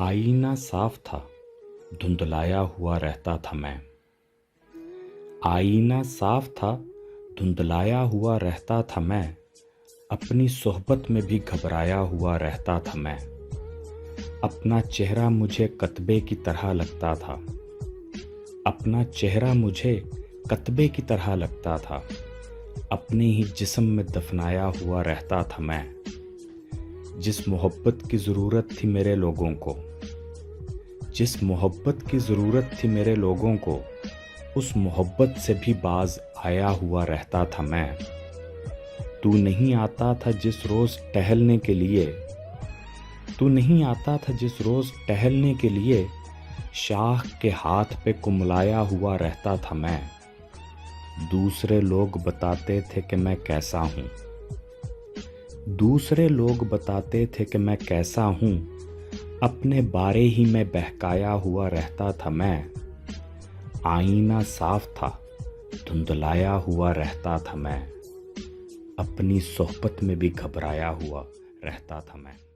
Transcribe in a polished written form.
आईना साफ था, धुंधलाया हुआ रहता था मैं। आईना साफ था, धुंधलाया हुआ रहता था मैं। अपनी सोहबत में भी घबराया हुआ रहता था मैं। अपना चेहरा मुझे कतबे की तरह लगता था। अपना चेहरा मुझे कतबे की तरह लगता था। अपने ही जिस्म में दफनाया हुआ रहता था मैं। जिस मोहब्बत की ज़रूरत थी मेरे लोगों को, जिस मोहब्बत की ज़रूरत थी मेरे लोगों को, उस मोहब्बत से भी बाज आया हुआ रहता था मैं। तू नहीं आता था जिस रोज़ टहलने के लिए, तू नहीं आता था जिस रोज़ टहलने के लिए, शाख के हाथ पे कुमलाया हुआ रहता था मैं। दूसरे लोग बताते थे कि मैं कैसा हूँ, दूसरे लोग बताते थे कि मैं कैसा हूँ। अपने बारे ही में बहकाया हुआ रहता था मैं। आईना साफ था, धुंधलाया हुआ रहता था मैं। अपनी सोहबत में भी घबराया हुआ रहता था मैं।